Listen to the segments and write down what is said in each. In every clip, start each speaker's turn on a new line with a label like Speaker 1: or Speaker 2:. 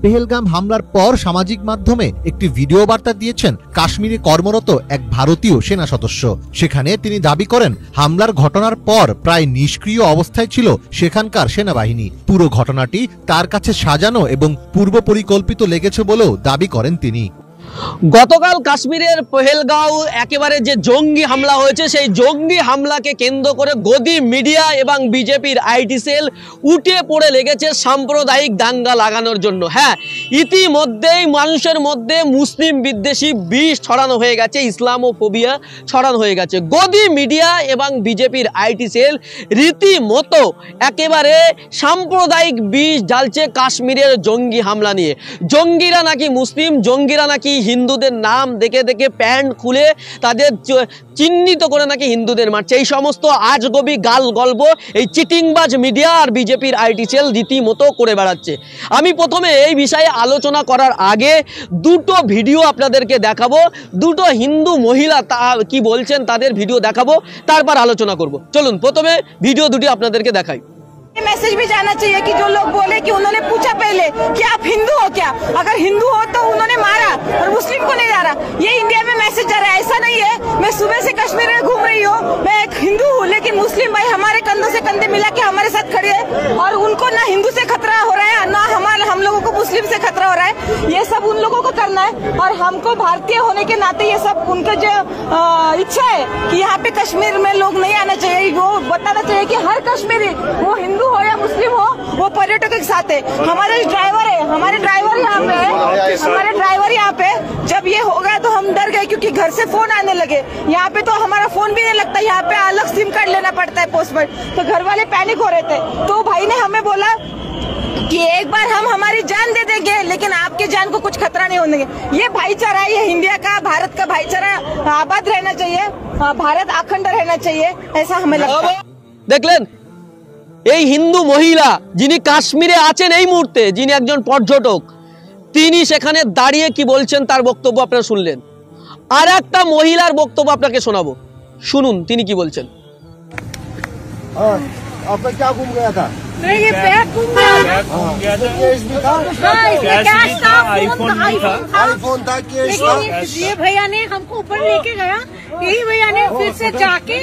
Speaker 1: পেহেলগাম হামলার পর সামাজিক মাধ্যমে একটি ভিডিও বার্তা দিয়েছেন কাশ্মীরে কর্মরত এক ভারতীয় সেনা সদস্য। সেখানে তিনি দাবি করেন হামলার ঘটনার পর প্রায় নিষ্ক্রিয় অবস্থায় ছিল সেখানকার সেনাবাহিনী। পুরো ঘটনাটি তার কাছে সাজানো এবং পূর্ব পরিকল্পিত লেগেছে বলেও দাবি করেন তিনি।
Speaker 2: গতকাল কাশ্মীরের পহেলগাঁও একেবারে যে জঙ্গি হামলা হয়েছে, সেই জঙ্গি হামলাকে কেন্দ্র করে গদি মিডিয়া এবং বিজেপির আইটি সেল উঠে পড়ে লেগেছে সাম্প্রদায়িক দাঙ্গা লাগানোর জন্য। হ্যাঁ, ইতিমধ্যেই মানুষের মধ্যে মুসলিম বিদ্বেষী বিষ ছড়ানো হয়ে গেছে, ইসলামোফোবিয়া ছড়ানো হয়ে গেছে। গদি মিডিয়া এবং বিজেপির আইটি সেল রীতিমতো একেবারে সাম্প্রদায়িক বিষ জ্বালছে কাশ্মীরের জঙ্গি হামলা নিয়ে। জঙ্গিরা নাকি মুসলিম, জঙ্গিরা নাকি হিন্দুদের নাম দেখে দেখে প্যান্ট খুলে তাদের চিহ্নিত করে নাকি হিন্দুদের মারছে। এই সমস্ত আজগবি গাল গল্প এই চিটিংবাজ মিডিয়া আর বিজেপির আইটি সেল রীতিমতো করে বেড়াচ্ছে। আমি প্রথমে এই বিষয়ে আলোচনা করার আগে দুটো ভিডিও আপনাদেরকে দেখাবো, দুটো হিন্দু মহিলা কি বলছেন তাদের ভিডিও দেখাবো, তারপর আলোচনা করব। চলুন প্রথমে ভিডিও দুটি আপনাদেরকে দেখাই।
Speaker 3: मैसेज भी जाना चाहिए कि जो लोग बोले कि उन्होंने पूछा पहले कि आप हिंदू हो क्या, अगर हिंदू हो तो उन्होंने मारा और मुस्लिम को नहीं मारा। ये इंडिया में मैसेज जा रहा है, ऐसा नहीं है। मैं सुबह से कश्मीर में घूम रही हूँ, मैं एक हिंदू हूँ, लेकिन मुस्लिम भाई हमारे कंधों से कंधे मिला के हमारे साथ खड़े हैं और उनको ना हिंदू से खतरा हो रहा है ना हम लोगों को मुस्लिम से खतरा हो रहा है। ये सब उन लोगों को करना है और हमको भारतीय होने के नाते ये सब उनका जो इच्छा है कि यहाँ पे कश्मीर में लोग नहीं आना चाहिए, वो बताना चाहिए कि हर कश्मीरी वो हिंदू हो या मुस्लिम हो वो पर्यटकों के साथ है। हमारे ड्राइवर यहाँ पे है, हमारे ड्राइवर यहाँ पे जब ये होगा तो हम डर गए क्योंकि घर से फोन आने लगे। यहाँ पे तो हमारा फोन भी नहीं लगता, यहाँ पे अलग सिम कार्ड लेना पड़ता है पोस्टपेड, तो घर वाले पैनिक हो रहे थे। तो भाई ने हमें बोला कि एक बार हम हमारी जान दे देंगे लेकिन आपके जान को कुछ खतरा नहीं होने देंगे। ये भाईचारा, ये इंडिया का, भारत का भाईचारा आबाद रहना चाहिए, भारत अखंड रहना चाहिए, ऐसा हमें लगता है।
Speaker 2: দেখলেন এই হিন্দু মহিলা যিনি কাশ্মীরে আছেন এই মুহূর্তে, যিনি একজন পর্যটক, তিনি সেখানে দাঁড়িয়ে কি বলছেন তার বক্তব্য আপনারা শুনলেন। আর একটা মহিলার বক্তব্য আপনাকে শোনাবো, শুনুন তিনি কি বলছেন।
Speaker 4: आपका क्या घूम गया था?
Speaker 3: नहीं, ये बैग घूम गया
Speaker 4: था। केस भी था?
Speaker 3: कैश था,
Speaker 4: आईफोन था, केस था।
Speaker 3: ये भैया ने हमको ऊपर लेके गया, यही भैया ने फिर से जाके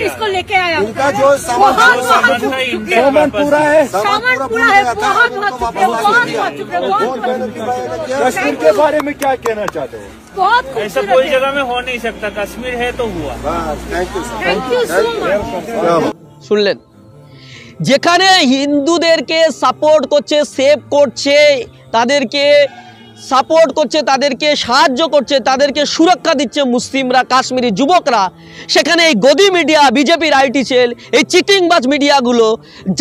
Speaker 3: इसको लेके आया।
Speaker 4: इनका जो सामान पूरा है,
Speaker 3: सामान पूरा है। बहुत
Speaker 4: कश्मीर के बारे में क्या कहना चाहते हो?
Speaker 3: बहुत
Speaker 5: ऐसा कोई जगह में हो नहीं सकता, कश्मीर है तो हुआ।
Speaker 4: Thank you so much.
Speaker 2: শুনলেন, যেখানে হিন্দুদেরকে সাপোর্ট করছে, সেভ করছে, তাদেরকে সাপোর্ট করছে, তাদেরকে সাহায্য করছে, তাদেরকে সুরক্ষা দিচ্ছে মুসলিমরা, কাশ্মীরি যুবকরা, সেখানে এই গদি মিডিয়া, বিজেপির আইটি সেল, এই চিটিংবাজ মিডিয়াগুলো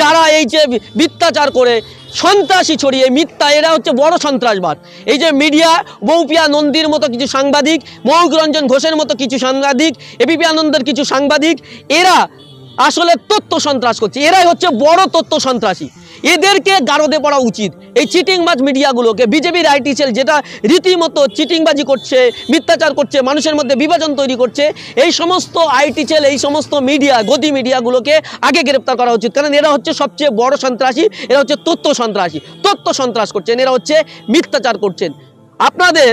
Speaker 2: যারা এই যে মিথ্যাচার করে সন্ত্রাসী ছড়িয়ে মিথ্যা, এরা হচ্ছে বড় সন্ত্রাসবাদ। এই যে মিডিয়া, মৌপিয়া নন্দীর মতো কিছু সাংবাদিক, মৌক রঞ্জন ঘোষের মতো কিছু সাংবাদিক, এবিপি আনন্দের কিছু সাংবাদিক, এরা আসলে তথ্য সন্ত্রাস করছে, এরাই হচ্ছে বড় তথ্য সন্ত্রাসী। এদেরকে গারদে পড়া উচিত। এই চিটিংবাজ মিডিয়াগুলোকে, বিজেপির আইটি সেল যেটা রীতিমতো চিটিংবাজি করছে, মিথ্যাচার করছে, মানুষের মধ্যে বিভাজন তৈরি করছে, এই সমস্ত আইটি সেল, এই সমস্ত মিডিয়া, গদি মিডিয়াগুলোকে আগে গ্রেপ্তার করা উচিত। কারণ এরা হচ্ছে সবচেয়ে বড় সন্ত্রাসী, এরা হচ্ছে তথ্য সন্ত্রাসী, তথ্য সন্ত্রাস করছেন, এরা হচ্ছে মিথ্যাচার করছেন। আপনাদের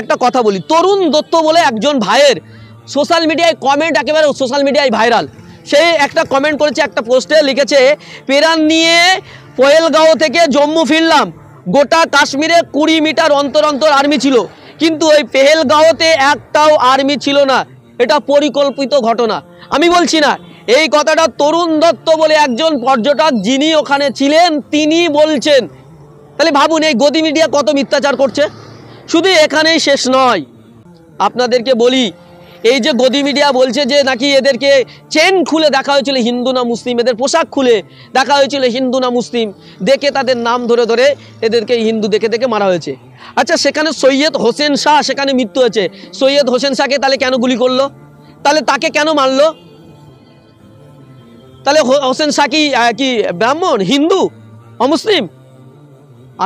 Speaker 2: একটা কথা বলি, তরুণ দত্ত বলে একজন ভাইয়ের সোশ্যাল মিডিয়ায় কমেন্ট একেবারে সোশ্যাল মিডিয়ায় ভাইরাল। সেই একটা কমেন্ট করেছে, একটা পোস্টে লিখেছে, পেরান নিয়ে পহেলগাঁও থেকে জম্মু ফিরলাম, গোটা কাশ্মীরে 20 মিটার অন্তর অন্তর আর্মি ছিল, কিন্তু ওই পেহেলগাঁওতে একটাও আর্মি ছিল না, এটা পরিকল্পিত ঘটনা। আমি বলছি না, এই কথাটা তরুণ দত্ত বলে একজন পর্যটক যিনি ওখানে ছিলেন তিনি বলছেন। তাহলে ভাবুন এই গদি মিডিয়া কত মিথ্যাচার করছে। শুধু এখানেই শেষ নয়, আপনাদেরকে বলি, এই যে গদি মিডিয়া বলছে যে নাকি এদেরকে চেন খুলে দেখা হয়েছিল হিন্দু না মুসলিম, এদের পোশাক খুলে দেখা হয়েছিল হিন্দু না মুসলিম, দেখে তাদের নাম ধরে ধরে এদেরকে হিন্দু দেখে দেখে মারা হয়েছে। আচ্ছা, সেখানে সৈয়দ হোসেন শাহ সেখানে মৃত্যু হয়েছে, সৈয়দ হোসেন শাহকে তাহলে কেন গুলি করলো? তাহলে তাকে কেন মারলো? তাহলে হোসেন শাহ কি ব্রাহ্মণ, হিন্দু, অমুসলিম?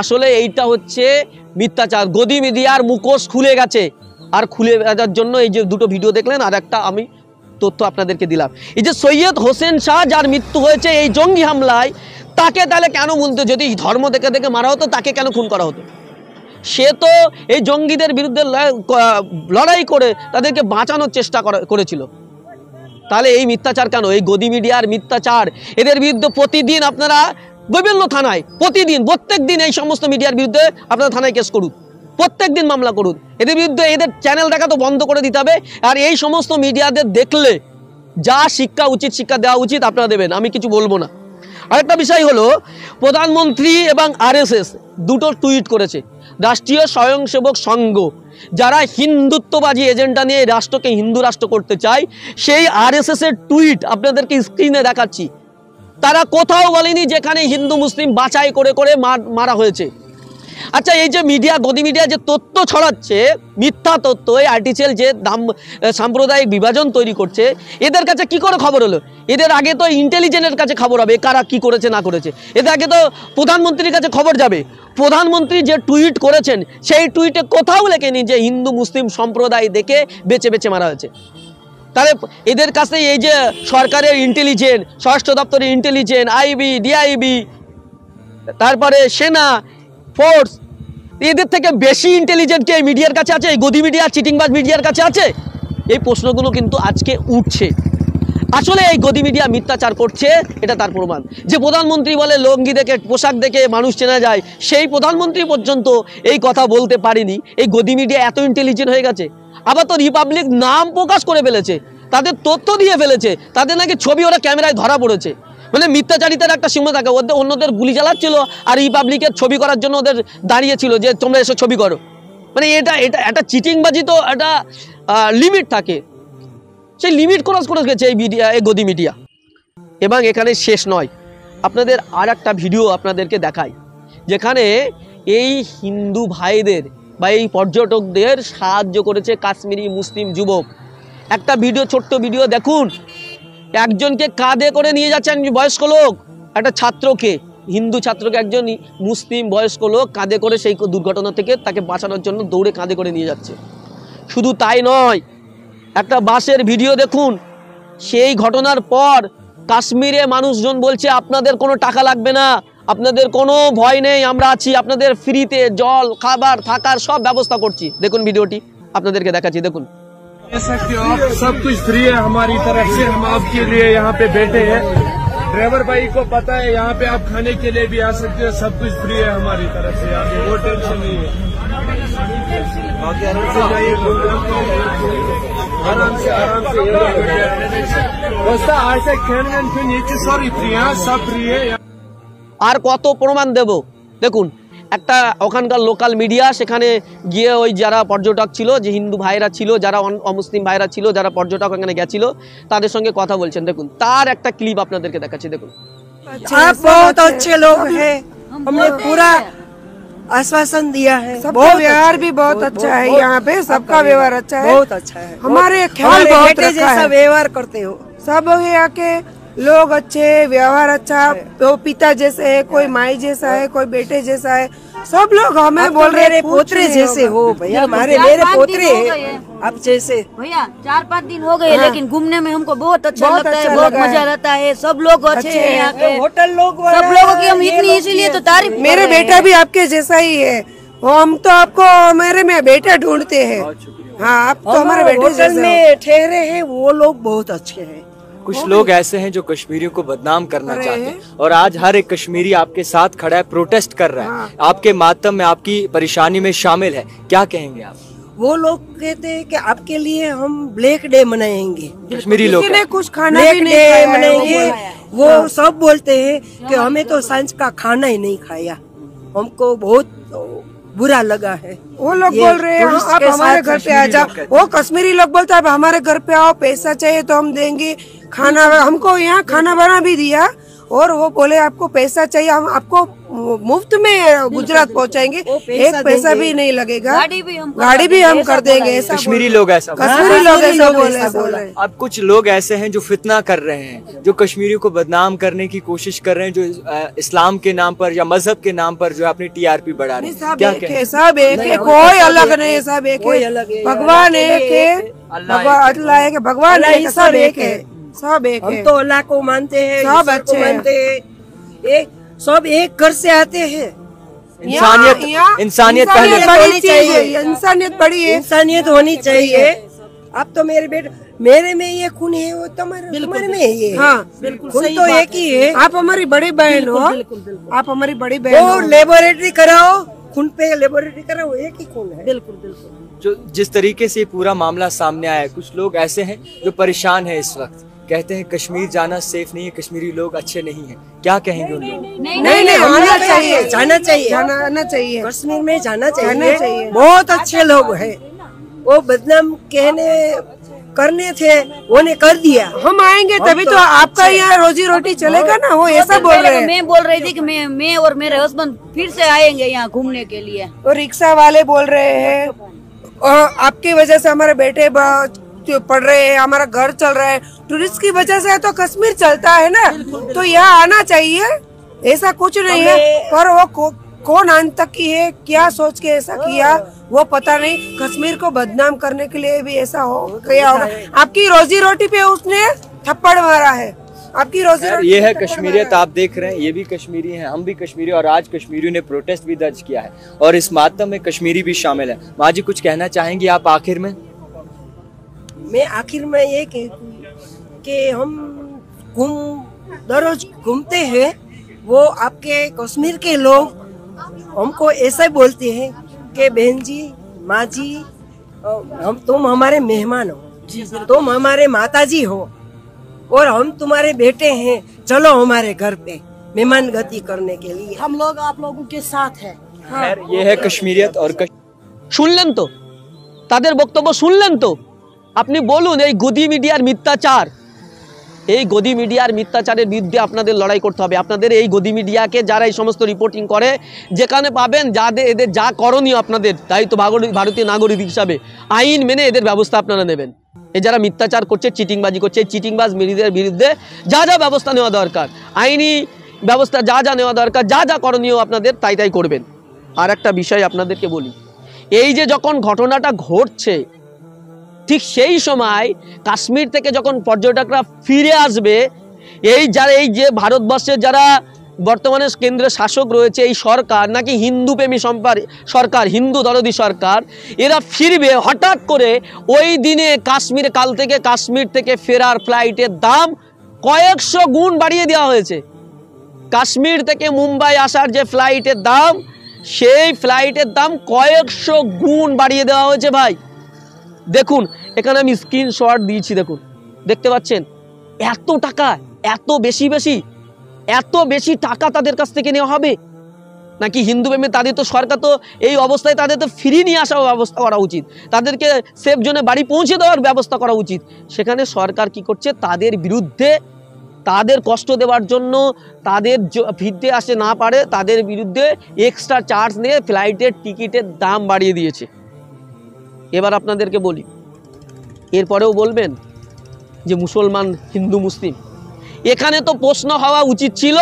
Speaker 2: আসলে এইটা হচ্ছে মিথ্যাচার। গদি মিডিয়ার মুখোশ খুলে গেছে, আর খুলে যাওয়ার জন্য এই যে দুটো ভিডিও দেখলেন, আর একটা আমি তথ্য আপনাদেরকে দিলাম। এই যে সৈয়দ হোসেন শাহ যার মৃত্যু হয়েছে এই জঙ্গি হামলায়, তাকে তাহলে কেন বলতো, যদি ধর্ম দেখে দেখে মারা হতো তাকে কেন খুন করা হতো? সে তো এই জঙ্গিদের বিরুদ্ধে লড়াই করে তাদেরকে বাঁচানোর চেষ্টা করেছিল। তাহলে এই মিথ্যাচার কেন? এই গদি মিডিয়ার মিথ্যাচার, এদের বিরুদ্ধে প্রতিদিন আপনারা বিভিন্ন থানায় প্রত্যেক দিন এই সমস্ত মিডিয়ার বিরুদ্ধে আপনারা থানায় কেস করুন, প্রত্যেক দিন মামলা করুন। এদের বিরুদ্ধে এদের চ্যানেল দেখা তো বন্ধ করে দিতে হবে। আর এই সমস্ত মিডিয়াদের দেখলে যা শিক্ষা উচিত, শিক্ষা দেওয়া উচিত আপনারা দেবেন, আমি কিছু বলবো না। আরেকটা বিষয় হলো, প্রধানমন্ত্রী এবং RSS দুটো টুইট করেছে। রাষ্ট্রীয় স্বয়ংসেবক সংঘ যারা হিন্দুত্ববাদী এজেন্ডা নিয়ে রাষ্ট্রকে হিন্দু রাষ্ট্র করতে চায়, সেই RSS এর টুইট আপনাদেরকে স্ক্রিনে দেখাচ্ছি। তারা কোথাও বলেনি যেখানে হিন্দু মুসলিম বাছাই করে করে মারা হয়েছে। আচ্ছা, এই যে মিডিয়া, গদি মিডিয়া যে তথ্য ছড়াচ্ছে, মিথ্যা তথ্য, এই আর্টিকেল যে সাম্প্রদায়িক বিভাজন তৈরি করছে, এদের কাছে কি করে খবর হলো? এদের আগে তো ইন্টেলিজেন্সের কাছে খবর হবে কারা কি করেছে না করেছে। এদের আগে তো প্রধানমন্ত্রীর কাছে খবর যাবে। প্রধানমন্ত্রী যে টুইট করেছেন সেই টুইটে কোথাও লেখেনি যে হিন্দু মুসলিম সম্প্রদায় দেখে বেছে বেছে মারা হয়েছে। তাহলে এদের কাছে এই যে সরকারের ইন্টেলিজেন্স, স্বরাষ্ট্র দপ্তরের ইন্টেলিজেন্স, IB, DIB, তারপরে সেনা ফোর্স, এদের থেকে বেশি ইন্টেলিজেন্ট কে মিডিয়ার কাছে আছে? এই গদি মিডিয়া, চিটিংবাজ মিডিয়ার কাছে আছে? এই প্রশ্নগুলো কিন্তু আজকে উঠছে। আসলে এই গদি মিডিয়া মিথ্যাচার করছে, এটা তার প্রমাণ। যে প্রধানমন্ত্রী বলে লঙ্গি দেখে, পোশাক দেখে মানুষ চেনা যায়, সেই প্রধানমন্ত্রী পর্যন্ত এই কথা বলতে পারেনি। এই গদি মিডিয়া এত ইন্টেলিজেন্ট হয়ে গেছে। আবার তো রিপাবলিক নাম প্রকাশ করে ফেলেছে, তাদের তথ্য দিয়ে ফেলেছে, তাদের নাকি ছবি ওরা ক্যামেরায় ধরা পড়েছে। মানে মিথ্যাচারিতার একটা সীমা থাকে। ওদের অন্যদের গুলি চালাচ্ছিল আর রিপাবলিকের ছবি করার জন্য ওদের দাঁড়িয়েছিল যে তোমরা এসে ছবি করো। মানে এটা একটা চিটিংবাজি, তো একটা লিমিট থাকে, সেই লিমিট ক্রস করে গেছে এই মিডিয়া, এই গদি মিডিয়া। এবং এখানে শেষ নয়, আপনাদের আর একটা ভিডিও আপনাদেরকে দেখাই, যেখানে এই হিন্দু ভাইদের বা এই পর্যটকদের সাহায্য করেছে কাশ্মীরি মুসলিম যুবক। একটা ভিডিও, ছোট্ট ভিডিও দেখুন। একজনকে কাঁধে করে নিয়ে যাচ্ছেন বয়স্ক লোক, একটা ছাত্রকে, হিন্দু ছাত্রকে একজন মুসলিম বয়স্ক লোক কাঁধে করে সেই দুর্ঘটনা থেকে তাকে বাঁচানোর জন্য দৌড়ে কাঁধে করে নিয়ে যাচ্ছে। শুধু তাই নয়, একটা বাসের ভিডিও দেখুন। সেই ঘটনার পর কাশ্মীরে মানুষজন বলছে আপনাদের কোনো টাকা লাগবে না, আপনাদের কোনো ভয় নেই, আমরা আছি, আপনাদের ফ্রিতে জল, খাবার, থাকার সব ব্যবস্থা করছি। দেখুন ভিডিওটি, আপনাদেরকে দেখাচ্ছি, দেখুন।
Speaker 4: ले सकते हो आप, सब कुछ फ्री है हमारी तरफ से। हम आपके लिए यहाँ पे बैठे हैं, ड्राइवर भाई को पता है, यहाँ पे आप खाने के लिए भी आ सकते हो, सब कुछ फ्री है हमारी तरफ से। यहाँ पे वो टेंशन नहीं है, आराम से जाइए, आराम से रास्ता ऐसे खेलने के नीचे सॉरी फ्री है, सब फ्री है।
Speaker 2: আর কত প্রমাণ দেব? দেখুন, একটা ওখানকার লোকাল মিডিয়া সেখানে গিয়ে ওই যারা পর্যটক ছিল, যে হিন্দু ভাইরা ছিল, যারা অমুসলিম ভাইরা ছিল, যারা পর্যটক ওখানে গেছিল, তাদের সঙ্গে কথা বলছেন। দেখুন, তার একটা ক্লিপ আপনাদেরকে দেখাচ্ছি, দেখুন।
Speaker 6: आप बहुत अच्छे लोग हैं, हमने पूरा आश्वासन दिया है। बहुत व्यवहार भी बहुत अच्छा है, यहाँ पे सबका व्यवहार अच्छा है, बहुत अच्छा है। हमारे ख्याल बहुत जैसा व्यवहार करते हो, सब यहाँ के लोग अच्छे, व्यवहार अच्छा, तो पिता जैसे है, कोई माई जैसा है, कोई बेटे जैसा है, सब लोग हमें बोल रहे हैं पोतरे जैसे हो भैया, हमारे मेरे पोतरे हैं आप जैसे।
Speaker 7: भैया 4-5 दिन हो गए, लेकिन घूमने में हमको बहुत अच्छा लगता है, बहुत मजा रहता है। सब लोग अच्छे हैं यहाँ के,
Speaker 6: होटल लोग,
Speaker 7: सब लोगों की हम इतनी इसीलिए तो तारीफ।
Speaker 6: मेरे बेटा भी आपके जैसा ही है, हम तो आपको मेरे में बेटा ढूंढते हैं। हाँ, आप तो हमारे बेटे में ठहरे हैं, वो लोग बहुत अच्छे हैं।
Speaker 8: कुछ लोग ऐसे हैं जो कश्मीरियों को बदनाम करना चाहते हैं, और आज हर एक कश्मीरी आपके साथ खड़ा है, प्रोटेस्ट कर रहा है, आपके मातम में, आपकी परेशानी में शामिल है। क्या कहेंगे आप?
Speaker 6: वो लोग कहते हैं कि आपके लिए हम ब्लैक डे मनाएंगे,
Speaker 8: कश्मीरी लोग
Speaker 6: किसी ने कुछ खाना भी नहीं मनाएंगे। वो सब बोलते हैं कि हमें तो सांझ का खाना ही नहीं खाया, हमको बहुत बुरा लगा है। वो लोग बोल रहे हैं आप हमारे घर पे आ जाओ, वो कश्मीरी लोग बोलते हैं आप हमारे घर पे आओ, पैसा चाहिए तो हम देंगे, खाना, हमको यहाँ खाना बना भी दिया, और वो बोले आपको पैसा चाहिए, हम आपको मुफ्त में गुजरात पहुँचाएंगे, एक पैसा भी नहीं लगेगा, गाड़ी भी हम कर देंगे।
Speaker 8: कश्मीरी लोग ऐसा,
Speaker 6: कश्मीरी लोग ऐसा बोले।
Speaker 8: अब कुछ लोग ऐसे हैं जो फितना कर रहे हैं, जो कश्मीरियों को बदनाम करने की कोशिश कर रहे हैं, जो इस्लाम के नाम पर या मजहब के नाम पर जो अपनी TRP बढ़ा रहे हैं। क्या कहें?
Speaker 6: सब एक है, कोई अलग नहीं, सब एक है, भगवान एक है, अल्लाह है, भगवान एक, सब एक है, सब एक है। हम तो अल्लाह को मानते हैं, सब अच्छे मानते हैं। सब एक घर से आते हैं।
Speaker 8: इंसानियत पहले
Speaker 6: होनी चाहिए, इंसानियत बड़ी है, इंसानियत होनी चाहिए। अब तो मेरे में ये खून है, वो तुम्हारे में है ये। हाँ बिल्कुल, खून तो एक ही है। आप हमारी बड़ी बहन हो, आप हमारी बड़ी बहन हो। लेबोरेटरी कराओ, खून पे लेबोरेटरी कराओ, एक ही खून है। बिल्कुल बिल्कुल।
Speaker 8: जो जिस तरीके से पूरा मामला सामने आया है, कुछ लोग ऐसे हैं जो परेशान हैं इस वक्त, कहते हैं कश्मीर जाना सेफ नहीं है, कश्मीरी लोग अच्छे नहीं हैं, क्या कहेंगे उन लोगों?
Speaker 6: नहीं आना चाहिए, जाना चाहिए, कश्मीर में जाना चाहिए। बहुत अच्छे लोग हैं, वो बदनाम करने थे, उन्हें कर दिया। हम आएंगे तभी तो आपका यहाँ रोजी रोटी चलेगा ना, वो ऐसा बोल रहे हैं।
Speaker 7: मैं बोल रही थी कि मैं और मेरे हस्बैंड फिर से आएंगे यहाँ घूमने के लिए।
Speaker 6: और रिक्शा वाले बोल रहे हैं और आपकी वजह से हमारे बेटे पढ़ रहे हैं, हमारा घर चल रहा है। टूरिस्ट की वजह से तो कश्मीर चलता है ना, तो यहाँ आना चाहिए, ऐसा कुछ नहीं है। पर वो कौन अंत तक की है, क्या सोच के ऐसा किया वो पता नहीं। कश्मीर को बदनाम करने के लिए भी ऐसा किया होगा। आपकी रोजी रोटी पे उसने थप्पड़ मारा है, आपकी रोजी रोटी।
Speaker 8: ये है कश्मीरियत, आप देख रहे हैं, ये भी कश्मीरी हैं, हम भी कश्मीरी, और आज कश्मीरियों ने प्रोटेस्ट भी दर्ज किया है और इस मातम में कश्मीरी भी शामिल है। माँ जी, कुछ कहना चाहेंगी आप आखिर में?
Speaker 6: मैं आखिर में ये कि हम रोज घूमते हैं, वो आपके कश्मीर के लोग हमको ऐसा बोलते हैं कि बहन जी, माँ जी, तुम हमारे मेहमान हो, तुम हमारे माता जी हो और हम तुम्हारे बेटे हैं, चलो हमारे घर पे मेहमान गति करने के लिए। हम लोग आप लोगों के साथ हैं।
Speaker 8: हाँ। ये है कश्मीरियत। और
Speaker 2: শুনলেন তো তাদের বক্তব্য, শুনলেন তো? আপনি বলুন, এই গদি মিডিয়ার মিথ্যাচার, এই গদি মিডিয়ার মিথ্যাচারের বিরুদ্ধে আপনাদের লড়াই করতে হবে। আপনাদের এই গদি মিডিয়াকে যারা এই সমস্ত রিপোর্টিং করে, যেখানে পাবেন যাদের এদের যা করণীয় আপনাদের দায়িত্ব ভারতীয় নাগরিক হিসাবে আইন মেনে এদের ব্যবস্থা আপনারা নেবেন। এই যারা মিথ্যাচার করছে, চিটিংবাজি করছে, এই চিটিংবাজ মিডিয়াদের বিরুদ্ধে যা যা ব্যবস্থা নেওয়া দরকার, আইনি ব্যবস্থা যা যা নেওয়া দরকার, যা যা করণীয় আপনাদের তাই করবেন। আর একটা বিষয় আপনাদেরকে বলি, এই যে যখন ঘটনাটা ঘটছে, ঠিক সেই সময় কাশ্মীর থেকে যখন পর্যটকরা ফিরে আসবে, এই যে ভারতবর্ষের যারা বর্তমানে কেন্দ্রের শাসক রয়েছে, এই সরকার নাকি হিন্দু প্রেমী সরকার, হিন্দু দরদি সরকার, এরা ফিরবে হঠাৎ করে ওই দিনে কাল থেকে কাশ্মীর থেকে ফেরার ফ্লাইটের দাম কয়েকশো গুণ বাড়িয়ে দেওয়া হয়েছে। কাশ্মীর থেকে মুম্বাই আসার যে ফ্লাইটের দাম, সেই ফ্লাইটের দাম কয়েকশো গুণ বাড়িয়ে দেওয়া হয়েছে ভাই। দেখুন, এখানে আমি স্ক্রিনশট দিয়েছি, দেখুন, দেখতে পাচ্ছেন। এত টাকা, এত বেশি টাকা তাদের কাছ থেকে নেওয়া হবে নাকি হিন্দু প্রেমে? তাদের তো সরকার তো এই অবস্থায় তাদের তো ফিরিয়ে নিয়ে আসার ব্যবস্থা করা উচিত, তাদেরকে সেফ জোনে বাড়ি পৌঁছে দেওয়ার ব্যবস্থা করা উচিত। সেখানে সরকার কি করছে? তাদের বিরুদ্ধে, তাদের কষ্ট দেওয়ার জন্য, তাদের ফিরতে আসতে না পারে তাদের বিরুদ্ধে এক্সট্রা চার্জ নিয়ে ফ্লাইটের টিকিটের দাম বাড়িয়ে দিয়েছে। এবার আপনাদেরকে বলি, এরপরেও বলবেন যে মুসলমান, হিন্দু, মুসলিম। এখানে তো প্রশ্ন হওয়া উচিত ছিল,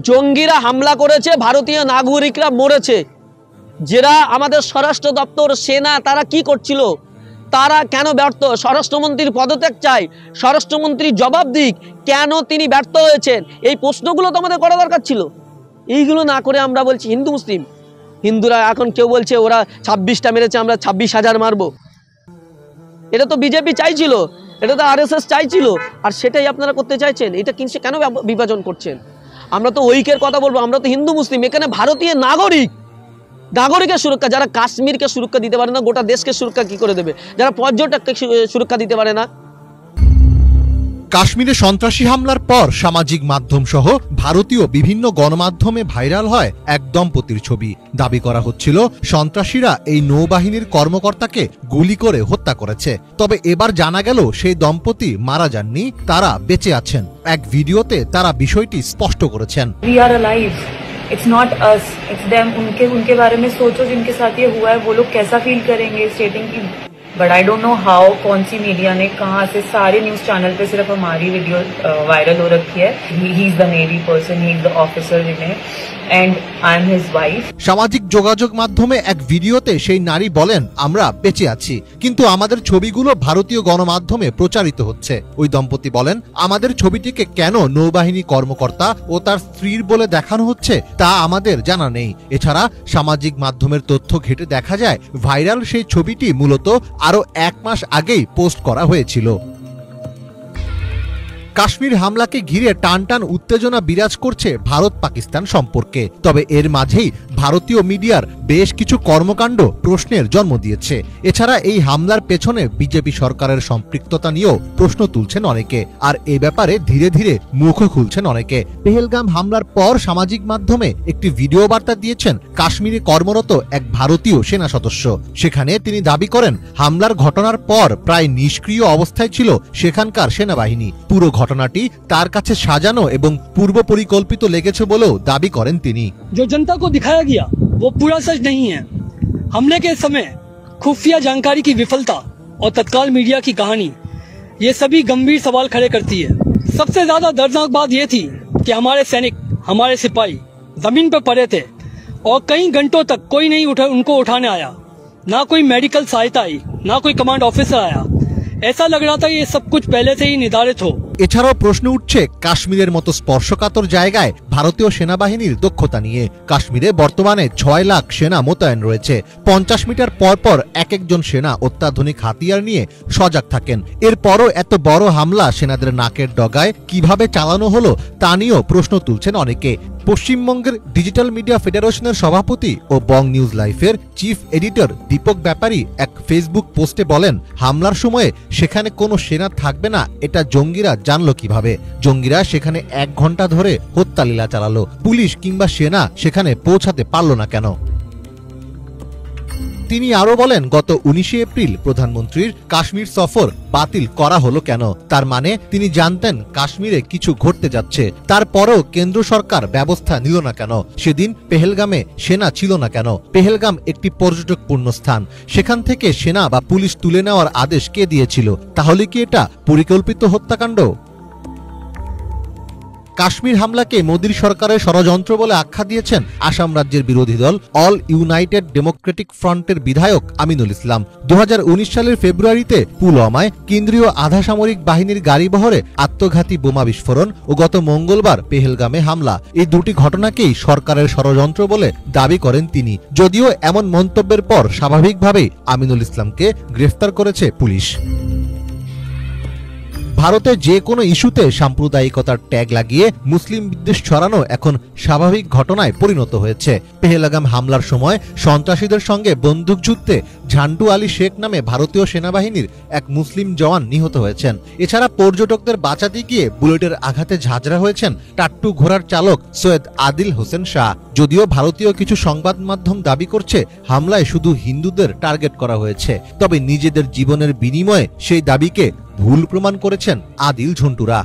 Speaker 2: জঙ্গিরা হামলা করেছে, ভারতীয় নাগরিকরা মরেছে, যারা আমাদের স্বরাষ্ট্র দপ্তর, সেনা, তারা কি করছিল? তারা কেন ব্যর্থ? স্বরাষ্ট্রমন্ত্রীর পদত্যাগ চাই, স্বরাষ্ট্রমন্ত্রী জবাব দিক, কেন তিনি ব্যর্থ হয়েছেন? এই প্রশ্নগুলো তো আমাদের করা দরকার ছিল। এইগুলো না করে আমরা বলছি হিন্দু মুসলিম। হিন্দুরা এখন কেউ বলছে ওরা 26টা মেরেছে, আমরা 26,000 মারবো। এটা তো বিজেপি চাইছিল, এটা তো আরএসএস চাইছিল, আর সেটাই আপনারা করতে চাইছেন। এটা কিন্তু কেন বিভাজন করছেন? আমরা তো ঐক্যের কথা বলবো, আমরা তো হিন্দু মুসলিম। এখানে ভারতীয় নাগরিকের সুরক্ষা, যারা কাশ্মীরকে সুরক্ষা দিতে পারে না, গোটা দেশকে সুরক্ষা কি করে দেবে? যারা পর্যটককে সুরক্ষা দিতে পারে না।
Speaker 1: কাশ্মীরে সন্ত্রাসী হামলার পর সামাজিক মাধ্যম সহ ভারতীয় বিভিন্ন গণমাধ্যমে ভাইরাল হয় এক দম্পতির ছবি। দাবি করা হচ্ছিল সন্ত্রাসীরা এই নৌবাহিনীর কর্মকর্তাকে গুলি করে হত্যা করেছে। তবে এবার জানা গেল সেই দম্পতি মারা যাননি, তারা বেঁচে আছেন। এক ভিডিওতে তারা বিষয়টি স্পষ্ট করেছেন।
Speaker 9: We are alive. It's not us, it's them. उनके बारे में सोचो जिनके साथ ये हुआ है, वो लोग कैसा फील करेंगे। स्टेटिंग की but I don't know how कौन सी मीडिया ने कहाँ से सारे न्यूज चैनल पे सिर्फ हमारी वीडियो वायरल हो रखी है। He is the navy person, he is the officer in it and I am his wife.
Speaker 1: সামাজিক যোগাযোগ মাধ্যমে এক ভিডিওতে সেই নারী বলেন, আমরা বেঁচে আছি, কিন্তু আমাদের ছবিগুলো ভারতীয় গণমাধ্যমে প্রচারিত হচ্ছে। ওই দম্পতি বলেন, আমাদের ছবিটিকে কেন নৌবাহিনী কর্মকর্তা ও তার স্ত্রীর বলে দেখানো হচ্ছে তা আমাদের জানা নেই। এছাড়া সামাজিক মাধ্যমের তথ্য ঘেঁটে দেখা যায় ভাইরাল সেই ছবিটি মূলত আরো 1 মাস আগেই পোস্ট করা হয়েছিল। কাশ্মীর হামলাকে ঘিরে টানটান উত্তেজনা বিরাজ করছে ভারত পাকিস্তান সম্পর্কে। তবে এর মাঝেই ভারতীয় মিডিয়ার বেশ কিছু কর্মকাণ্ড প্রশ্নের জন্ম দিয়েছে। এছাড়া এই হামলার পেছনে বিজেপি সরকারের সম্পৃক্ততা নিয়েও প্রশ্ন তুলছেন অনেকে, আর এ ব্যাপারে ধীরে ধীরে মুখও খুলছেন অনেকে। পেহেলগাম হামলার পর সামাজিক মাধ্যমে একটি ভিডিও বার্তা দিয়েছেন কাশ্মীরে কর্মরত এক ভারতীয় সেনা সদস্য। সেখানে তিনি দাবি করেন, হামলার ঘটনার পর প্রায় নিষ্ক্রিয় অবস্থায় ছিল সেখানকার সেনাবাহিনী। পুরো ঘটনাটি তার কাছে সাজানো এবং পূর্ব পরিকল্পিত লেগেছে বলেও দাবি করেন তিনি।
Speaker 10: जो जनता को दिखाया गया वो पूरा सच नहीं है। हमले के समय खुफिया जानकारी की विफलता और तत्काल मीडिया की कहानी ये सभी गंभीर सवाल खड़े करती है। सबसे ज्यादा दर्दनाक बात ये थी कि हमारे सैनिक, हमारे सिपाही जमीन पर पड़े थे और कई घंटों तक कोई नहीं उनको उठाने आया, ना कोई मेडिकल सहायता आई, ना कोई कमांड ऑफिसर आया। ऐसा लग रहा था ये सब कुछ पहले से ही निर्धारित हो।
Speaker 1: এছাড়াও প্রশ্ন উঠছে কাশ্মীরের মতো স্পর্শকাতর জায়গায় ভারতীয় সেনাবাহিনীর দক্ষতা নিয়ে। কাশ্মীরে বর্তমানে 6 লাখ সেনা মোতায়েন রয়েছে। 50 মিটার পর পর এক একজন সেনা অত্যাধুনিক হাতিয়ার নিয়ে সজাগ থাকেন। এরপরও এত বড় হামলা সেনাদের নাকের ডগায় কিভাবে চালানো হলো তা নিয়েও প্রশ্ন তুলছেন অনেকে। পশ্চিমবঙ্গের ডিজিটাল মিডিয়া ফেডারেশনের সভাপতি ও বং নিউজ লাইফের চিফ এডিটর দীপক ব্যাপারী এক ফেসবুক পোস্টে বলেন, হামলার সময়ে সেখানে কোনো সেনা থাকবে না এটা জঙ্গিরা জানলো কিভাবে? জঙ্গিরা সেখানে 1 ঘন্টা ধরে হত্যালীলা চালালো, পুলিশ কিংবা সেনা সেখানে পৌঁছাতে পারল না কেন? তিনি আরো বলেন, গত 19 এপ্রিল প্রধানমন্ত্রীর কাশ্মীর সফর বাতিল করা হলো কেন? তার মানে তিনি জানতেন কাশ্মীরে কিছু ঘটতে যাচ্ছে, তারপরেও কেন্দ্র সরকার ব্যবস্থা নিল না কেন? সেদিন পেহেলগামে সেনা ছিল না কেন? পেহেলগাম একটি পর্যটকপূর্ণ স্থান, সেখান থেকে সেনা বা পুলিশ তুলে নেওয়ার আদেশ কে দিয়েছিল? তাহলে কি এটা পরিকল্পিত হত্যাকাণ্ড? কাশ্মীর হামলাকে মোদীর সরকারের ষড়যন্ত্র বলে আখ্যা দিয়েছেন আসাম রাজ্যের বিরোধী দল অল ইউনাইটেড ডেমোক্রেটিক ফ্রন্টের বিধায়ক আমিনুল ইসলাম। 2019 সালের ফেব্রুয়ারিতে পুলওয়ামায় কেন্দ্রীয় আধা সামরিক বাহিনীর গাড়িবহরে আত্মঘাতী বোমা বিস্ফোরণ ও গত মঙ্গলবার পেহেলগামে হামলা, এই দুটি ঘটনাকেই সরকারের ষড়যন্ত্র বলে দাবি করেন তিনি। যদিও এমন মন্তব্যের পর স্বাভাবিকভাবেই আমিনুল ইসলামকে গ্রেফতার করেছে পুলিশ। ভারতে যে কোনো ইস্যুতে সাম্প্রদায়িকতার ট্যাগ লাগিয়ে মুসলিম বিদ্বেষ ছড়ানো এখন স্বাভাবিক ঘটনায় পরিণত হয়েছে। পেহেলগাম হামলার সময় সন্ত্রাসীদের সঙ্গে বন্দুকযুদ্ধে ঝান্ডু আলী শেখ নামে ভারতীয় সেনাবাহিনীর এক মুসলিম জওয়ান নিহত হয়েছেন। এছাড়া পর্যটকদের বাঁচাতে গিয়ে বুলেটের আঘাতে ঝাঁঝরা হয়েছেন টাট্টু ঘোড়ার চালক সৈয়দ আদিল হোসেন শাহ। যদিও ভারতীয় কিছু সংবাদ মাধ্যম দাবি করছে হামলায় শুধু হিন্দুদের টার্গেট করা হয়েছে, তবে নিজেদের জীবনের বিনিময়ে সেই দাবিকে ভুল প্রমাণ করেছেন আদিল ঝন্টুরা।